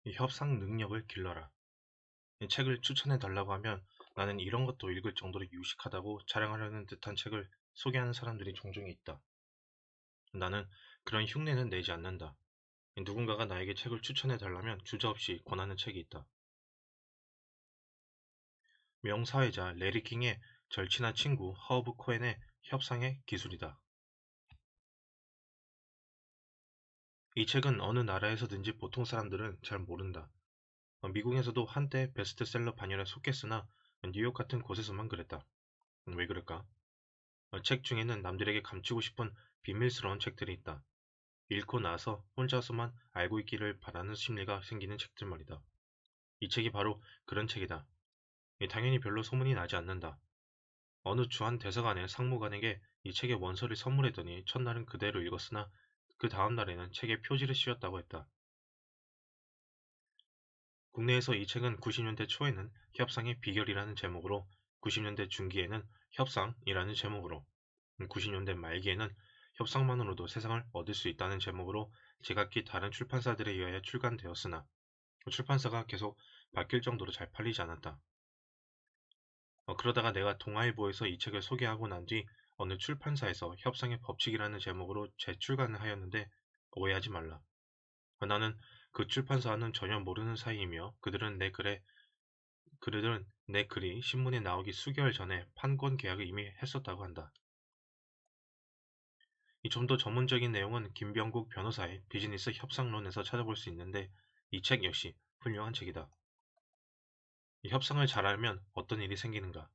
이 협상 능력을 길러라. 이 책을 추천해 달라고 하면 나는 이런 것도 읽을 정도로 유식하다고 자랑하려는 듯한 책을 소개하는 사람들이 종종 있다. 나는 그런 흉내는 내지 않는다. 누군가가 나에게 책을 추천해 달라면 주저없이 권하는 책이 있다. 명사회자 레리 킹의 절친한 친구 허브 코엔의 협상의 기술이다. 이 책은 어느 나라에서든지 보통 사람들은 잘 모른다. 미국에서도 한때 베스트셀러 반열에 속했으나 뉴욕 같은 곳에서만 그랬다. 왜 그럴까? 책 중에는 남들에게 감추고 싶은 비밀스러운 책들이 있다. 읽고 나서 혼자서만 알고 있기를 바라는 심리가 생기는 책들 말이다. 이 책이 바로 그런 책이다. 당연히 별로 소문이 나지 않는다. 어느 주한 대사관의 상무관에게 이 책의 원서를 선물했더니 첫날은 그대로 읽었으나 그 다음 날에는 책에 표지를 씌웠다고 했다. 국내에서 이 책은 90년대 초에는 협상의 비결이라는 제목으로 90년대 중기에는 협상이라는 제목으로 90년대 말기에는 협상만으로도 세상을 얻을 수 있다는 제목으로 제각기 다른 출판사들에 의하여 출간되었으나 출판사가 계속 바뀔 정도로 잘 팔리지 않았다. 그러다가 내가 동아일보에서 이 책을 소개하고 난 뒤 어느 출판사에서 협상의 법칙이라는 제목으로 재출간을 하였는데 오해하지 말라. 나는 그 출판사와는 전혀 모르는 사이이며 그들은 내 글이 신문에 나오기 수개월 전에 판권 계약을 이미 했었다고 한다. 이 좀 더 전문적인 내용은 김병국 변호사의 비즈니스 협상론에서 찾아볼 수 있는데 이 책 역시 훌륭한 책이다. 이 협상을 잘하면 어떤 일이 생기는가?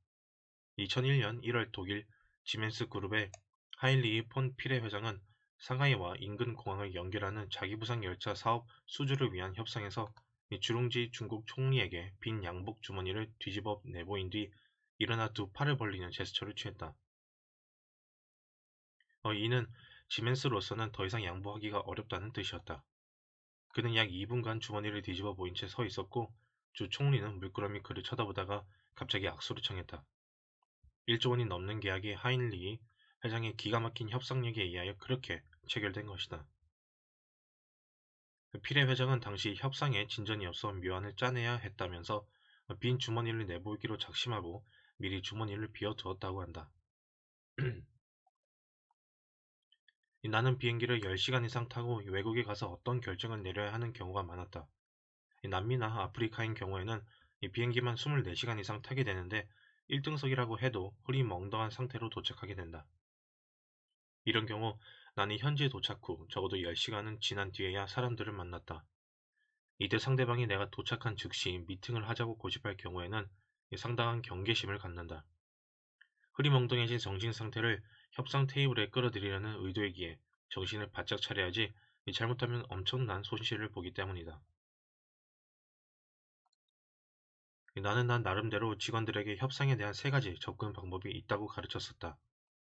2001년 1월 독일 지멘스 그룹의 하인리히 폰 피레 회장은 상하이와 인근 공항을 연결하는 자기부상 열차 사업 수주를 위한 협상에서 이 주룽지 중국 총리에게 빈 양복 주머니를 뒤집어 내보인 뒤 일어나 두 팔을 벌리는 제스처를 취했다. 이는 지멘스로서는 더 이상 양보하기가 어렵다는 뜻이었다. 그는 약 2분간 주머니를 뒤집어 보인 채 서 있었고 주 총리는 물끄러미 그를 쳐다보다가 갑자기 악수를 청했다. 1조 원이 넘는 계약이 하인리히 회장의 기가 막힌 협상력에 의하여 그렇게 체결된 것이다. 피레 회장은 당시 협상에 진전이 없어 묘안을 짜내야 했다면서 빈 주머니를 내보이기로 작심하고 미리 주머니를 비워두었다고 한다. 나는 비행기를 10시간 이상 타고 외국에 가서 어떤 결정을 내려야 하는 경우가 많았다. 남미나 아프리카인 경우에는 이 비행기만 24시간 이상 타게 되는데 1등석이라고 해도 흐리멍덩한 상태로 도착하게 된다. 이런 경우 나는 현지에 도착 후 적어도 10시간은 지난 뒤에야 사람들을 만났다. 이때 상대방이 내가 도착한 즉시 미팅을 하자고 고집할 경우에는 상당한 경계심을 갖는다. 흐리멍덩해진 정신 상태를 협상 테이블에 끌어들이려는 의도이기에 정신을 바짝 차려야지 잘못하면 엄청난 손실을 보기 때문이다. 나는 난 나름대로 직원들에게 협상에 대한 세 가지 접근 방법이 있다고 가르쳤었다.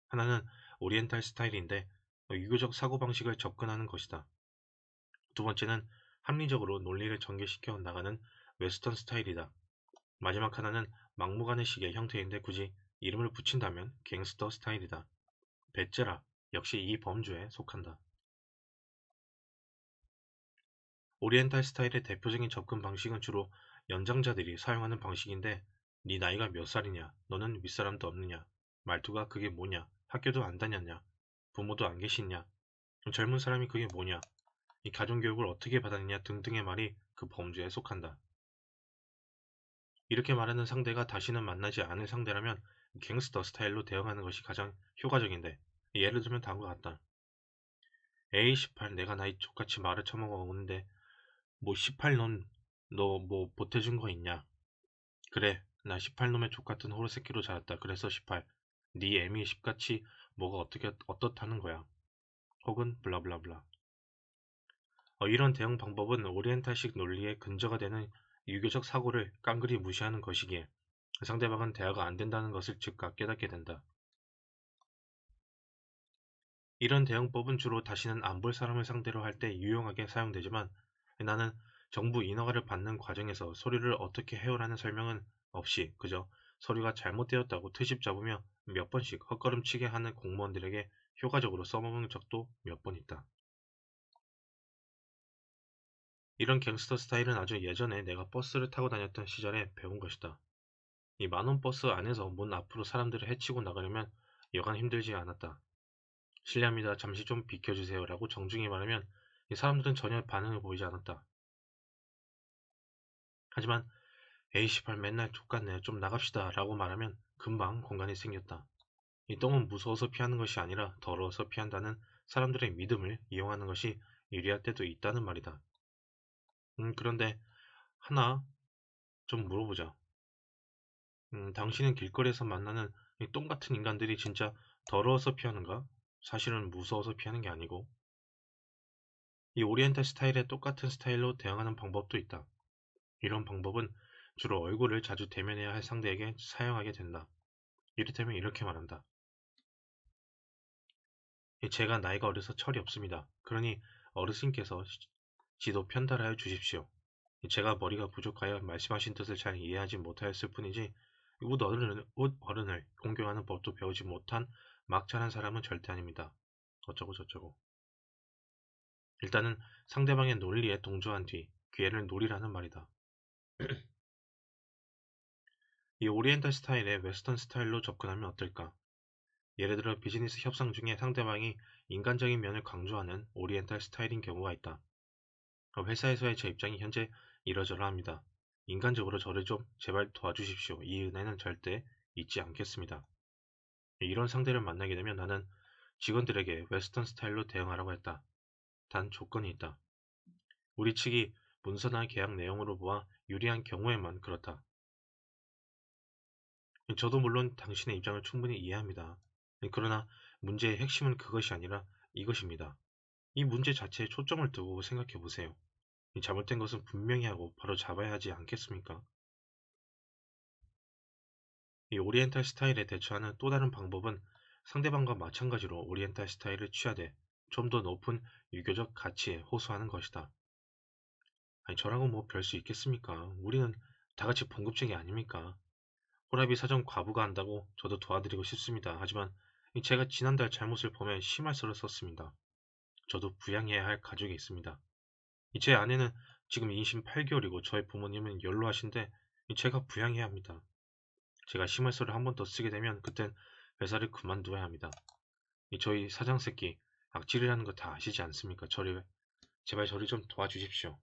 하나는 오리엔탈 스타일인데 유교적 사고방식을 접근하는 것이다. 두 번째는 합리적으로 논리를 전개시켜 나가는 웨스턴 스타일이다. 마지막 하나는 막무가내식의 형태인데 굳이 이름을 붙인다면 갱스터 스타일이다. 베째라 역시 이 범주에 속한다. 오리엔탈 스타일의 대표적인 접근 방식은 주로 연장자들이 사용하는 방식인데 네 나이가 몇 살이냐? 너는 윗사람도 없느냐? 말투가 그게 뭐냐? 학교도 안 다녔냐? 부모도 안 계시냐? 젊은 사람이 그게 뭐냐? 이 가정교육을 어떻게 받았느냐 등등의 말이 그 범주에 속한다. 이렇게 말하는 상대가 다시는 만나지 않을 상대라면 갱스터 스타일로 대응하는 것이 가장 효과적인데 예를 들면 다음과 같다. 에이 18 내가 나이 족같이 말을 처먹어 오는데 뭐 18놈 너 뭐 보태준 거 있냐? 그래 나 18놈의 족같은 호르새끼로 자랐다. 그래서 18. 네 애미 10같이 뭐가 어떻게 어떻다는 거야. 혹은 블라블라블라. 이런 대응 방법은 오리엔탈식 논리의 근저가 되는 유교적 사고를 깡그리 무시하는 것이기에 상대방은 대화가 안 된다는 것을 즉각 깨닫게 된다. 이런 대응법은 주로 다시는 안 볼 사람을 상대로 할 때 유용하게 사용되지만 나는 정부 인허가를 받는 과정에서 서류를 어떻게 해오라는 설명은 없이 그저 서류가 잘못되었다고 트집 잡으며 몇 번씩 헛걸음치게 하는 공무원들에게 효과적으로 써먹은 적도 몇 번 있다. 이런 갱스터 스타일은 아주 예전에 내가 버스를 타고 다녔던 시절에 배운 것이다. 이 만원 버스 안에서 문 앞으로 사람들을 해치고 나가려면 여간 힘들지 않았다. 실례합니다. 잠시 좀 비켜주세요. 라고 정중히 말하면 이 사람들은 전혀 반응을 보이지 않았다. 하지만 에이 시발 맨날 족같네. 좀 나갑시다. 라고 말하면 금방 공간이 생겼다. 이 똥은 무서워서 피하는 것이 아니라 더러워서 피한다는 사람들의 믿음을 이용하는 것이 유리할 때도 있다는 말이다. 그런데 하나 좀 물어보자. 당신은 길거리에서 만나는 이 똥 같은 인간들이 진짜 더러워서 피하는가? 사실은 무서워서 피하는 게 아니고, 이 오리엔탈 스타일에 똑같은 스타일로 대응하는 방법도 있다. 이런 방법은 주로 얼굴을 자주 대면해야 할 상대에게 사용하게 된다. 이를테면 이렇게 말한다. 제가 나이가 어려서 철이 없습니다. 그러니 어르신께서 지도 편달하여 주십시오. 제가 머리가 부족하여 말씀하신 뜻을 잘 이해하지 못하였을 뿐이지 옷 어른을 공경하는 법도 배우지 못한 막 자란 사람은 절대 아닙니다. 어쩌고 저쩌고. 일단은 상대방의 논리에 동조한 뒤 기회를 노리라는 말이다. 이 오리엔탈 스타일에 웨스턴 스타일로 접근하면 어떨까? 예를 들어 비즈니스 협상 중에 상대방이 인간적인 면을 강조하는 오리엔탈 스타일인 경우가 있다. 회사에서의 제 입장이 현재 이러저러합니다. 인간적으로 저를 좀 제발 도와주십시오. 이 은혜는 절대 잊지 않겠습니다. 이런 상대를 만나게 되면 나는 직원들에게 웨스턴 스타일로 대응하라고 했다. 단 조건이 있다. 우리 측이 문서나 계약 내용으로 보아 유리한 경우에만 그렇다. 저도 물론 당신의 입장을 충분히 이해합니다. 그러나 문제의 핵심은 그것이 아니라 이것입니다. 이 문제 자체에 초점을 두고 생각해 보세요. 잘못된 것은 분명히 하고 바로 잡아야 하지 않겠습니까? 이 오리엔탈 스타일에 대처하는 또 다른 방법은 상대방과 마찬가지로 오리엔탈 스타일을 취하되 좀 더 높은 유교적 가치에 호소하는 것이다. 아니, 저라고 뭐 별 수 있겠습니까? 우리는 다 같이 봉급쟁이 아닙니까? 호라비 사정 과부가 한다고 저도 도와드리고 싶습니다. 하지만 제가 지난달 잘못을 범해 심할서를 썼습니다. 저도 부양해야 할 가족이 있습니다. 제 아내는 지금 임신 8개월이고 저희 부모님은 연로하신데 제가 부양해야 합니다. 제가 심할서를 한 번 더 쓰게 되면 그땐 회사를 그만두어야 합니다. 저희 사장 새끼 악질이라는 거 다 아시지 않습니까? 제발 저를 좀 도와주십시오.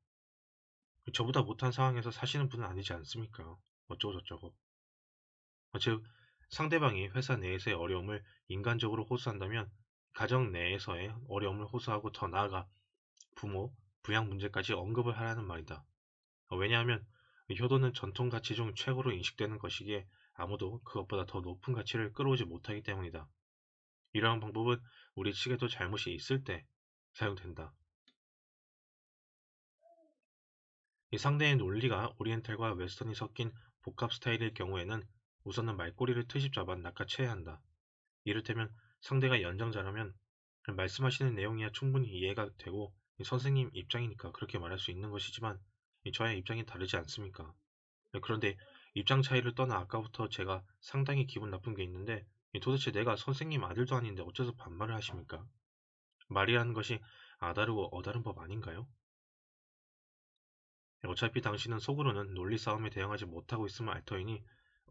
저보다 못한 상황에서 사시는 분은 아니지 않습니까? 어쩌고 저쩌고. 즉 상대방이 회사 내에서의 어려움을 인간적으로 호소한다면 가정 내에서의 어려움을 호소하고 더 나아가 부모, 부양 문제까지 언급을 하라는 말이다. 왜냐하면 효도는 전통 가치 중 최고로 인식되는 것이기에 아무도 그것보다 더 높은 가치를 끌어오지 못하기 때문이다. 이러한 방법은 우리 측에도 잘못이 있을 때 사용된다. 이 상대의 논리가 오리엔탈과 웨스턴이 섞인 복합 스타일일 경우에는 우선은 말꼬리를 트집 잡아 낚아채야 한다. 이를테면 상대가 연장자라면 말씀하시는 내용이야 충분히 이해가 되고 선생님 입장이니까 그렇게 말할 수 있는 것이지만 저의 입장이 다르지 않습니까? 그런데 입장 차이를 떠나 아까부터 제가 상당히 기분 나쁜 게 있는데 도대체 내가 선생님 아들도 아닌데 어째서 반말을 하십니까? 말이라는 것이 아다르고 어다른 법 아닌가요? 어차피 당신은 속으로는 논리 싸움에 대응하지 못하고 있음을 알 터이니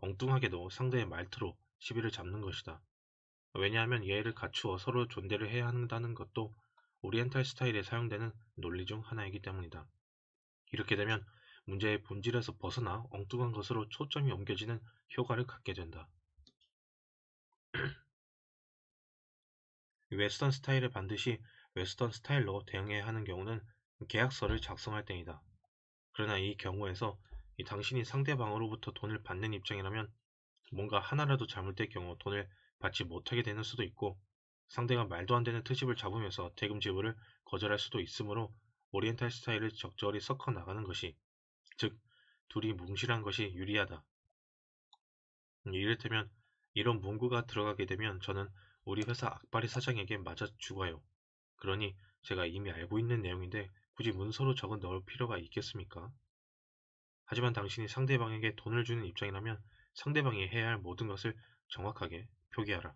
엉뚱하게도 상대의 말투로 시비를 잡는 것이다. 왜냐하면 예의를 갖추어 서로 존대를 해야 한다는 것도 오리엔탈 스타일에 사용되는 논리 중 하나이기 때문이다. 이렇게 되면 문제의 본질에서 벗어나 엉뚱한 것으로 초점이 옮겨지는 효과를 갖게 된다. 웨스턴 스타일에 반드시 웨스턴 스타일로 대응해야 하는 경우는 계약서를 작성할 때이다. 그러나 이 경우에서 당신이 상대방으로부터 돈을 받는 입장이라면 뭔가 하나라도 잘못될 경우 돈을 받지 못하게 되는 수도 있고 상대가 말도 안 되는 트집을 잡으면서 대금 지불을 거절할 수도 있으므로 오리엔탈 스타일을 적절히 섞어 나가는 것이 즉 둘이 뭉실한 것이 유리하다. 이를테면 이런 문구가 들어가게 되면 저는 우리 회사 악바리 사장에게 맞아 죽어요. 그러니 제가 이미 알고 있는 내용인데 굳이 문서로 적어 넣을 필요가 있겠습니까? 하지만 당신이 상대방에게 돈을 주는 입장이라면 상대방이 해야 할 모든 것을 정확하게 표기하라.